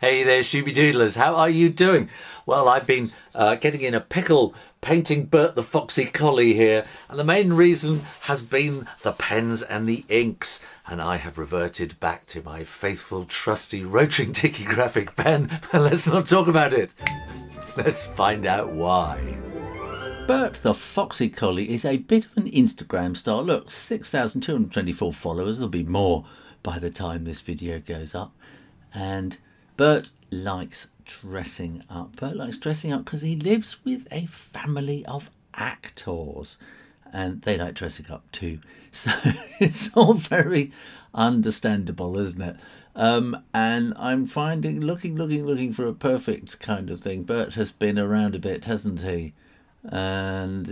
Hey there, Shooby Doodlers, how are you doing? Well, I've been getting in a pickle painting Bert the Foxy Collie here, and the main reason has been the pens and the inks, and I have reverted back to my faithful, trusty Rotring Tikky graphic pen, but let's not talk about it. Let's find out why. Bert the Foxy Collie is a bit of an Instagram star. Look, 6,224 followers. There'll be more by the time this video goes up. And Bert likes dressing up. Bert likes dressing up because he lives with a family of actors. And they like dressing up too. So it's all very understandable, isn't it? And I'm finding, looking for a perfect kind of thing. Bert has been around a bit, hasn't he? And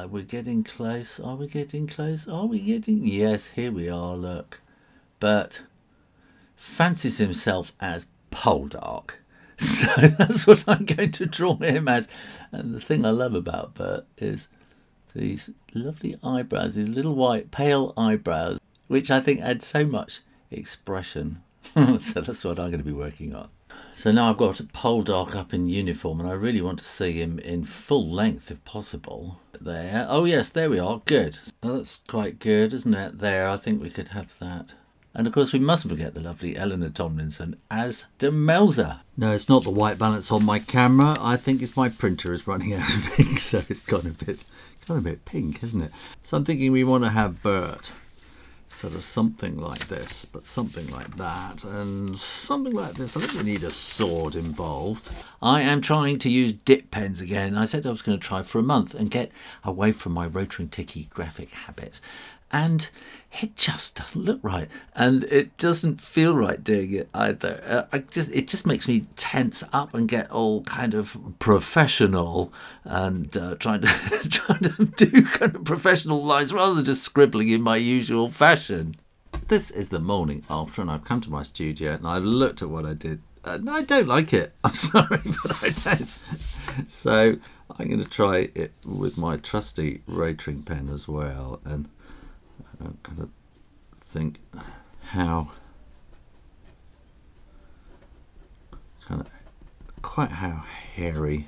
we're getting close. Are we getting close? Are we getting? Yes, here we are, look. Bert fancies himself as Poldark. So that's what I'm going to draw him as. And the thing I love about Bert is these lovely eyebrows, these little white pale eyebrows, which I think add so much expression. So that's what I'm going to be working on. So now I've got Poldark up in uniform, and I really want to see him in full length if possible. There. Oh yes, there we are. Good. Oh, that's quite good, isn't it? There, I think we could have that. And of course we mustn't forget the lovely Eleanor Tomlinson as Demelza. No, it's not the white balance on my camera. I think it's my printer is running out of ink, so it's gone a bit pink, isn't it? So I'm thinking we want to have Bert sort of something like this, but something like that, and something like this. I think we need a sword involved. I am trying to use dip pens again. I said I was going to try for a month and get away from my Rotring Tikky graphic habit. And it just doesn't look right, and it doesn't feel right doing it either. It just makes me tense up and get all kind of professional and trying to do kind of professional lines rather than just scribbling in my usual fashion. This is the morning after, and I've come to my studio and I've looked at what I did. And I don't like it. I'm sorry, but I don't. So I'm going to try it with my trusty Rotring pen as well, and I'm going to think quite how hairy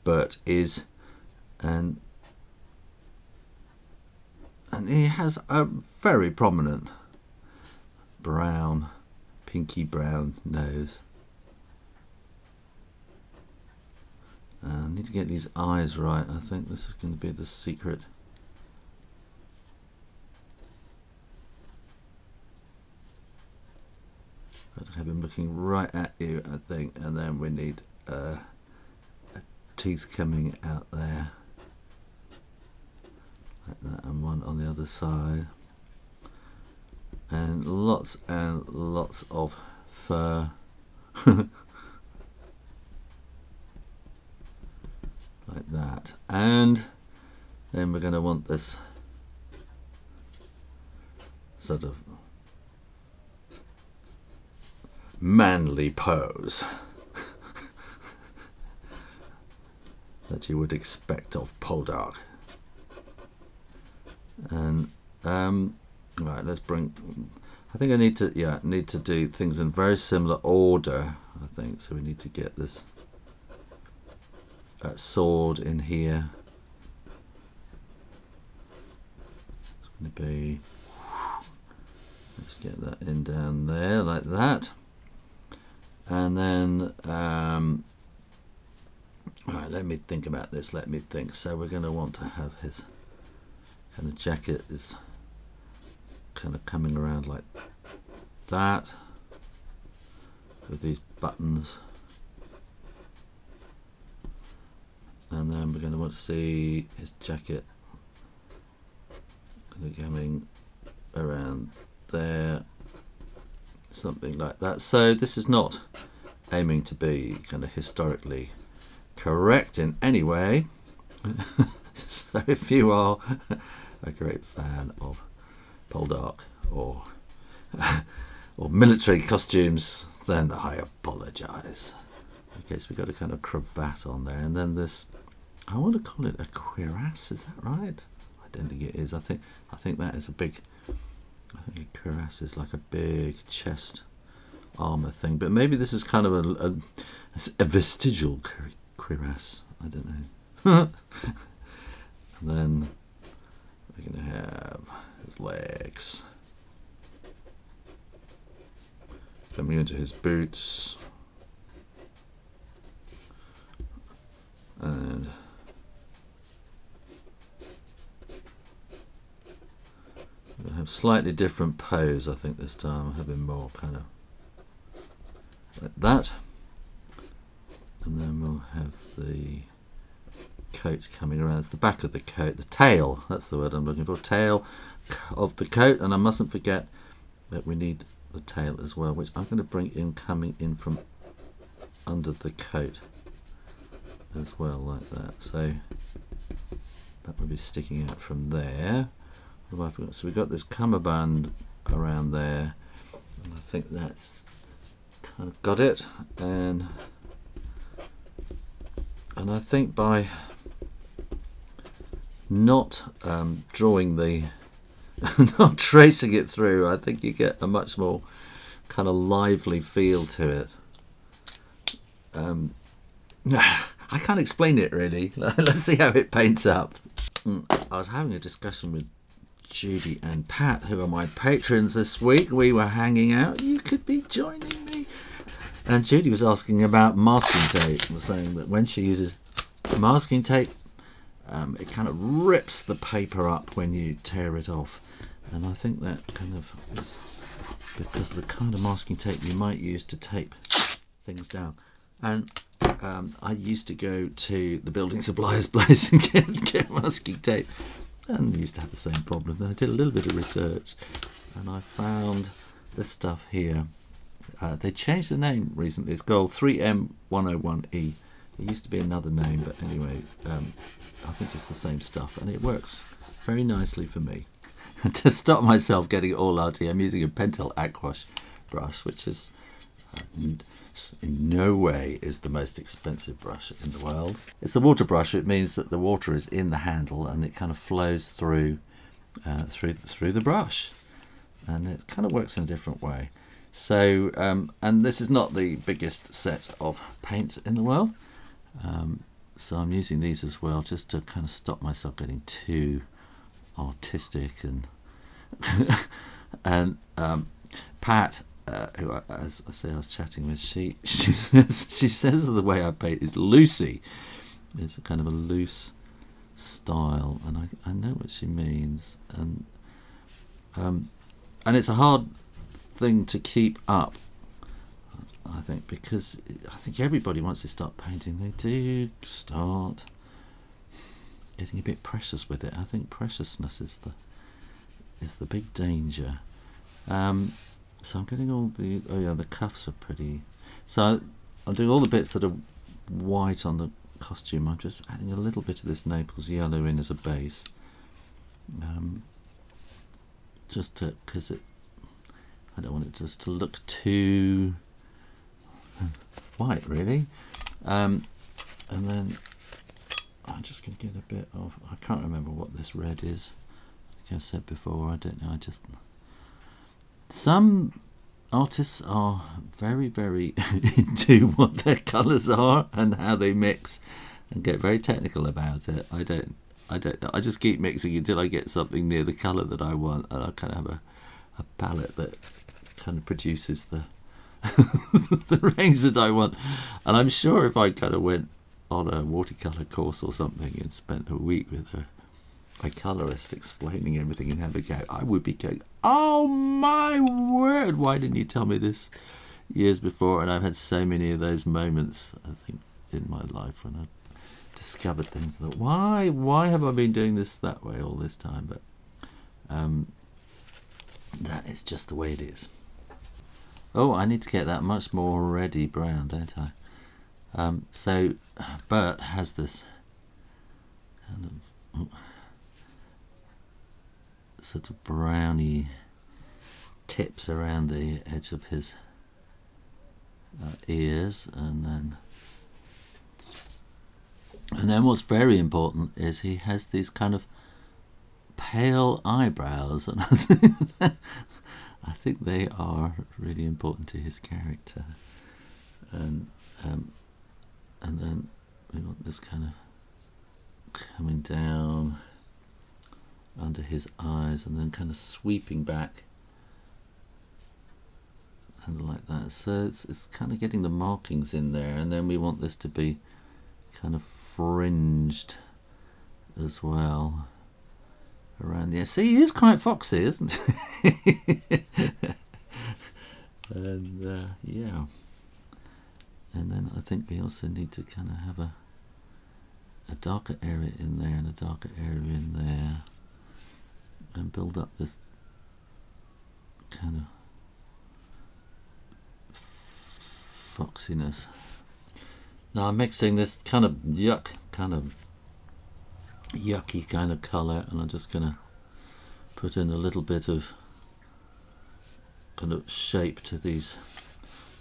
Bert is, and he has a very prominent brown, pinky brown nose. I need to get these eyes right. I think this is going to be the secret. I'd have him looking right at you, I think, and then we need a teeth coming out there, like that, and one on the other side, and lots of fur. Like that, and then we're going to want this sort of manly pose that you would expect of Poldark. And right, let's bring. I think I need to do things in very similar order. I think so. We need to get this sword in here. It's going to be. Let's get that in down there like that. And then, right, let me think about this, let me think. So we're going to want to have his kind of jacket is kind of coming around like that, with these buttons. And then we're going to want to see his jacket kind of coming around there. Something like that. So this is not aiming to be kind of historically correct in any way. So if you are a great fan of Poldark or military costumes, then I apologise. Okay, so we've got a kind of cravat on there, and then this, I want to call it a cuirass, is that right? I don't think it is. I think that is a big, I think a cuirass is like a big chest armour thing, but maybe this is kind of a vestigial cuirass. I don't know. And then we're going to have his legs coming into his boots, and we'll have slightly different pose. I think this time having more kind of like that, and then we'll have the coat coming around. It's the back of the coat, the tail, that's the word I'm looking for, tail of the coat. And I mustn't forget that we need the tail as well, which I'm going to bring in, coming in from under the coat as well, like that. So that would be sticking out from there. What have I forgot? So we've got this cummerbund around there, and I think that's kind of got it. And I think by not drawing the not tracing it through, I think you get a much more kind of lively feel to it. I can't explain it really. Let's see how it paints up. I was having a discussion with Judy and Pat, who are my patrons this week. We were hanging out. You could be joining me. And Judy was asking about masking tape, and saying that when she uses masking tape, it kind of rips the paper up when you tear it off. And I think that kind of is because of the kind of masking tape you might use to tape things down. And I used to go to the building supplies place and get masking tape, and used to have the same problem. Then I did a little bit of research, and I found this stuff here. They changed the name recently. It's called 3M101E. It used to be another name, but anyway, I think it's the same stuff, and it works very nicely for me. To stop myself getting it all out here, I'm using a Pentel Aquash brush, which is in no way is the most expensive brush in the world. It's a water brush. It means that the water is in the handle and it kind of flows through through the brush, and it kind of works in a different way. So and this is not the biggest set of paints in the world, so I'm using these as well, just to kind of stop myself getting too artistic. And and Pat, who as I say I was chatting with, she says the way I paint is loosey. It's a kind of a loose style, and I know what she means, and it's a hard thing to keep up, I think, because I think everybody, once they start painting, they do start getting a bit precious with it. I think preciousness is the big danger. So I'm getting all the, oh yeah, the cuffs are pretty. So I'm doing all the bits that are white on the costume. I'm just adding a little bit of this Naples yellow in as a base, just to, because I don't want it just to look too white, really. And then I'm just going to get a bit of, I can't remember what this red is. Like I said before, I don't know. Some artists are very, very into what their colours are and how they mix, and get very technical about it. I don't know. I just keep mixing until I get something near the colour that I want, and I kind of have a palette that kind of produces the the range that I want. And I'm sure if I kind of went on a watercolour course or something and spent a week with a colorist explaining everything in how they go, I would be going, oh my word, why didn't you tell me this years before? And I've had so many of those moments, I think, in my life when I discovered things that why have I been doing this that way all this time? But that is just the way it is. Oh, I need to get that much more reddy brown, don't I? So Bert has this kind of sort of browny tips around the edge of his ears, and then what's very important is he has these kind of pale eyebrows, and I think they are really important to his character. And then we want this kind of coming down under his eyes and then kind of sweeping back and like that. So it's kind of getting the markings in there, and then we want this to be kind of fringed as well around the edge. See, he is quite foxy, isn't he? And yeah. And then I think we also need to kind of have a darker area in there and a darker area in there, and build up this kind of foxiness. Now I'm mixing this kind of yucky kind of colour, and I'm just going to put in a little bit of kind of shape to these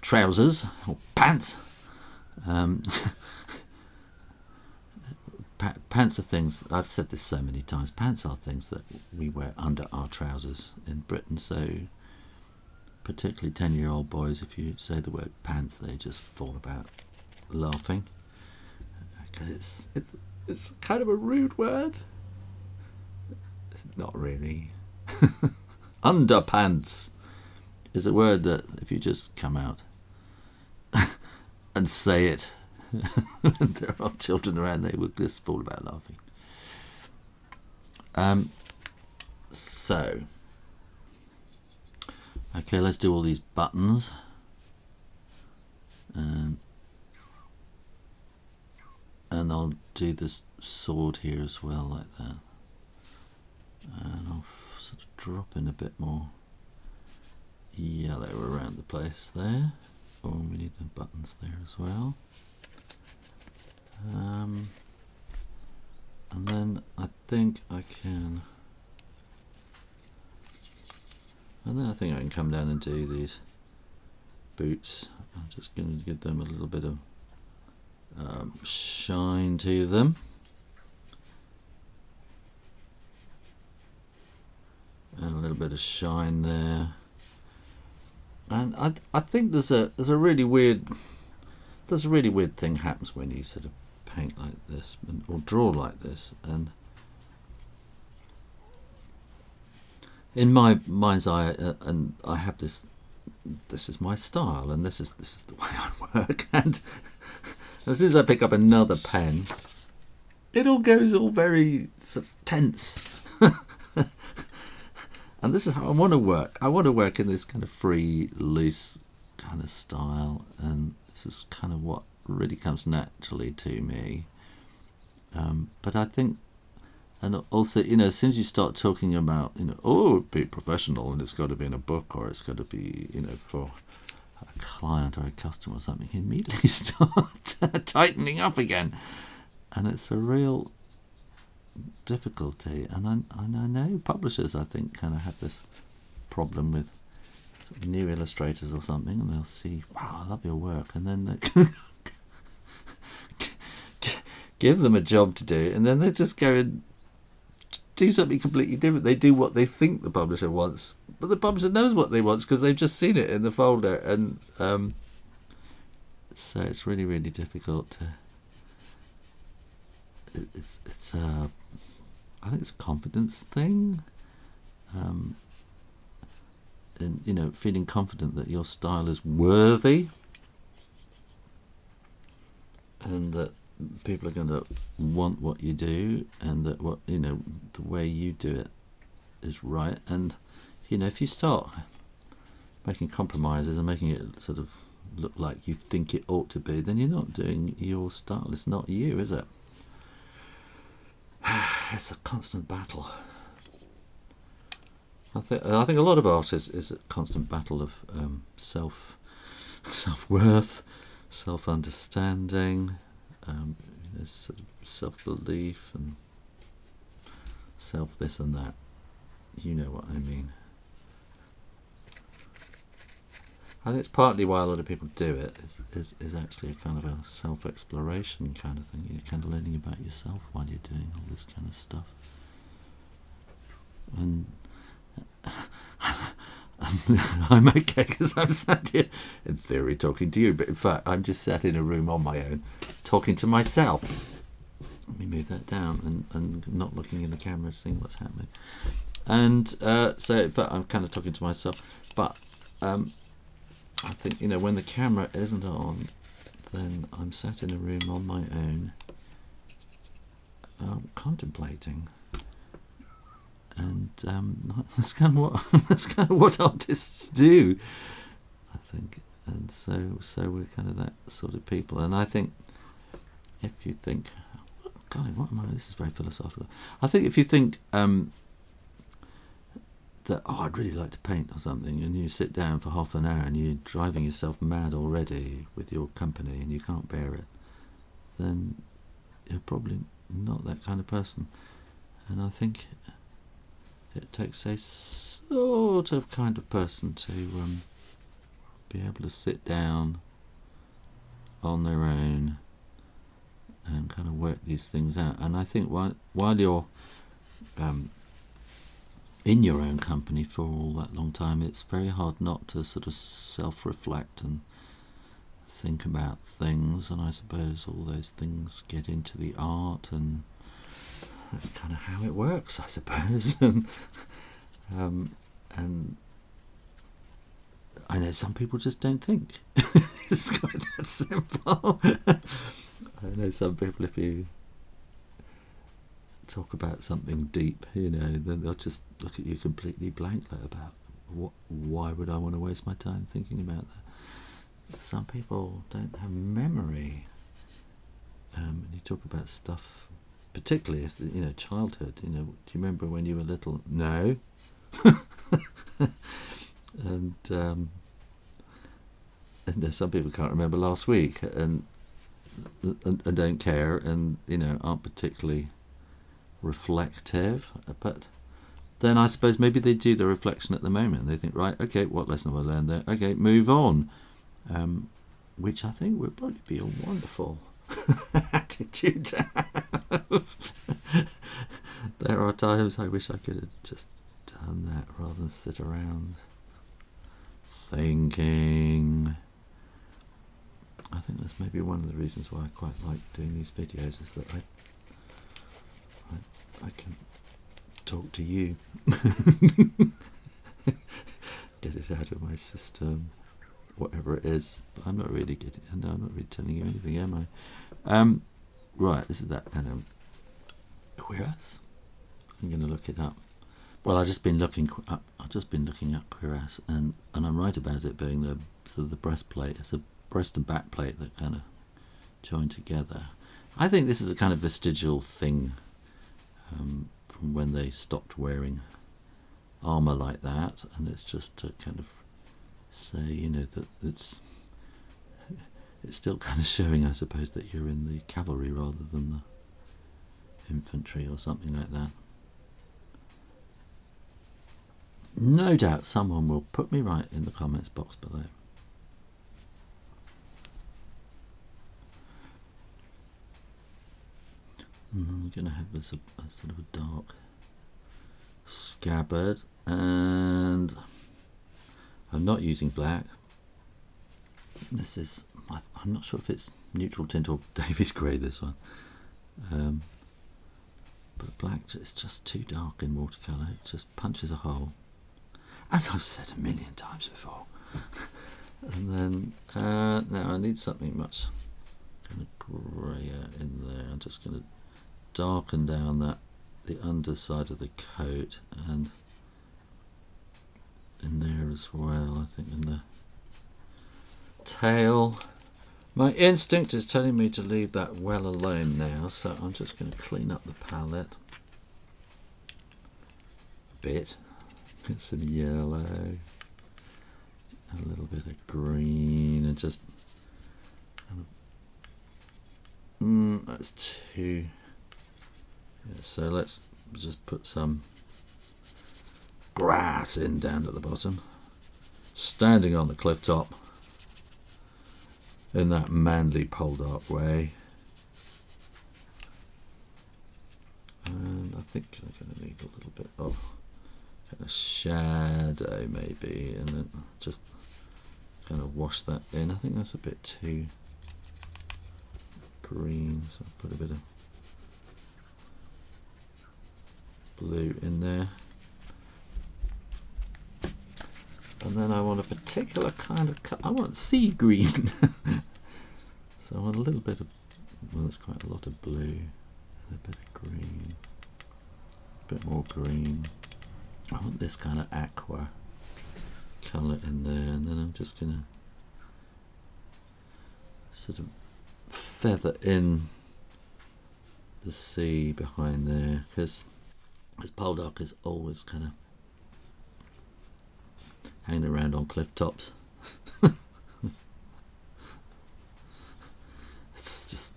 trousers or pants. Pants are things, I've said this so many times, pants are things that we wear under our trousers in Britain, so particularly 10-year-old boys, if you say the word pants, they just fall about laughing, because it's kind of a rude word. It's not really. Underpants is a word that if you just come out and say it, and there are children around, they would just fall about laughing. So, okay, let's do all these buttons. And I'll do this sword here as well, like that. And I'll sort of drop in a bit more yellow around the place there. Oh, we need the buttons there as well. And then I think I can, come down and do these boots. I'm just going to give them a little bit of shine to them. And a little bit of shine there. And I think there's a really weird thing happens when you sort of paint like this or draw like this, and in my mind's eye, and I have this is my style, and this is the way I work, and as soon as I pick up another pen, it all goes all very sort of tense. And this is how I want to work. I want to work in this kind of free, loose kind of style, and this is kind of what really comes naturally to me. But I think, and also, you know, as soon as you start talking about, you know, oh, be professional, and it's got to be in a book, or it's got to be, you know, for a client or a customer or something, you immediately start tightening up again, and it's a real difficulty. And I know publishers, I think, kind of have this problem with sort of new illustrators or something, and they'll see, wow, I love your work, and then they give them a job to do, and then they just go and do something completely different. They do what they think the publisher wants, but the publisher knows what they want because they've just seen it in the folder, and so it's really, really difficult to. It's I think it's a confidence thing, and you know, feeling confident that your style is worthy, and that people are going to want what you do, and that what, you know, the way you do it is right. And you know, if you start making compromises and making it sort of look like you think it ought to be, then you're not doing your style. It's not you, is it? It's a constant battle. I think a lot of art is a constant battle of self-worth, self-understanding, sort of self-belief, and self this and that. You know what I mean. I think it's partly why a lot of people do it, is actually a kind of a self-exploration kind of thing. You're kind of learning about yourself while you're doing all this kind of stuff. And I'm okay because I'm sat here, in theory, talking to you, but in fact, I'm just sat in a room on my own, talking to myself. Let me move that down and not looking in the camera, seeing what's happening. And so, in fact, I'm kind of talking to myself. But I think, you know, when the camera isn't on, then I'm sat in a room on my own, contemplating. And that's kind of what artists do, I think. And so we're kind of that sort of people. And I think if you think, golly, what am I? This is very philosophical. I think if you think that, oh, I'd really like to paint or something, and you sit down for half an hour and you're driving yourself mad already with your company and you can't bear it, then you're probably not that kind of person. And I think it takes a sort of kind of person to be able to sit down on their own and kind of work these things out. And I think while you're in your own company for all that long time, it's very hard not to sort of self-reflect and think about things, and I suppose all those things get into the art, and that's kind of how it works, I suppose. And I know some people just don't think. It's quite that simple. I know some people, if you talk about something deep, you know, then they'll just look at you completely blank, like, about why would I want to waste my time thinking about that? Some people don't have memory. And you talk about stuff, particularly if, you know, childhood, you know, do you remember when you were little? No. And some people can't remember last week, and don't care, and, you know, aren't particularly reflective. But then I suppose maybe they do the reflection at the moment. They think, right, okay, what lesson have I learned there? Okay, move on. Which I think would probably be a wonderful attitude to have. There are times I wish I could have just done that rather than sit around thinking. I think that's maybe one of the reasons why I quite like doing these videos, is that I can talk to you, get it out of my system, whatever it is. But I'm not really getting, no, I'm not really telling you anything, am I? Right, this is that kind of cuirass. I'm going to look it up. Well, I've just been looking up. I've just been looking up cuirass, and I'm right about it being the sort of the breastplate. It's a breast and back plate that kind of join together. I think this is a kind of vestigial thing from when they stopped wearing armour like that, and it's just to kind of say, you know, that it's still kind of showing, I suppose, that you're in the cavalry rather than the infantry or something like that. No doubt someone will put me right in the comments box below. I'm going to have this a sort of a dark scabbard, and I'm not using black. This is, I'm not sure if it's neutral tint or Davies grey, this one. But black is just too dark in watercolour. It just punches a hole, as I've said a million times before. And then now I need something much kind of greyer in there. I'm just going to darken down the underside of the coat, and in there as well, I think in the tail. My instinct is telling me to leave that well alone now, so I'm just going to clean up the palette a bit. Get some yellow, a little bit of green, and just that's too. Yeah, so let's just put some grass in down at the bottom, standing on the cliff top in that manly Poldark way. And I think I'm going to need a little bit of kind of shadow maybe, and then just kind of wash that in. I think that's a bit too green, so I'll put a bit of blue in there. And then I want a particular kind of I want sea green. So I want a little bit of, well, that's quite a lot of blue, and a bit of green, a bit more green. I want this kind of aqua colour in there, and then I'm just going to sort of feather in the sea behind there, because Poldark is always kind of hanging around on cliff tops. It's just,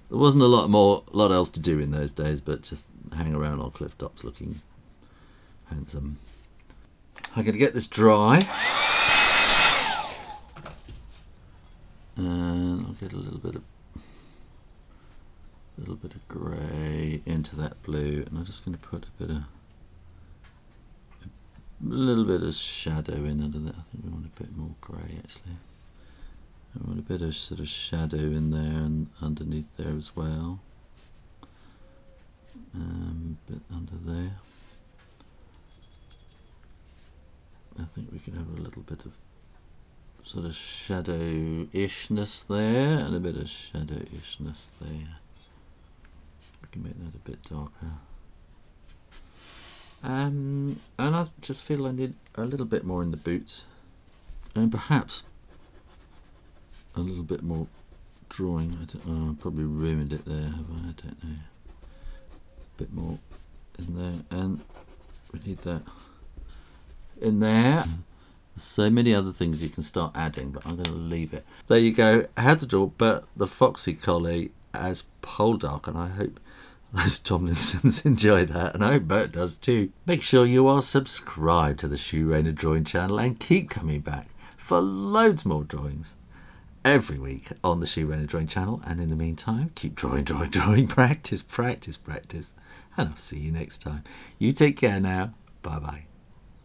there wasn't a lot else to do in those days, but just hang around on cliff tops looking handsome. I'm going to get this dry, and I'll get a little bit of grey into that blue, and I'm just going to put a little bit of shadow in under that. I think we want a bit more grey actually. I want a bit of sort of shadow in there and underneath there as well. A bit under there. I think we can have a little bit of sort of shadow-ishness there, and a bit of shadow-ishness there. We can make that a bit darker. And I just feel I need a little bit more in the boots, and perhaps a little bit more drawing. I probably ruined it there, have I? I don't know. A bit more in there, and we need that in there. So many other things you can start adding, but I'm going to leave it. There you go. How to draw Bert the Foxy Collie as Poldark, and I hope those Tomlinsons enjoy that, and I hope Bert does too. Make sure you are subscribed to the Shoo Rayner drawing channel, and keep coming back for loads more drawings every week on the Shoo Rayner drawing channel. And in the meantime, keep drawing, practice, and I'll see you next time. You take care now. Bye bye.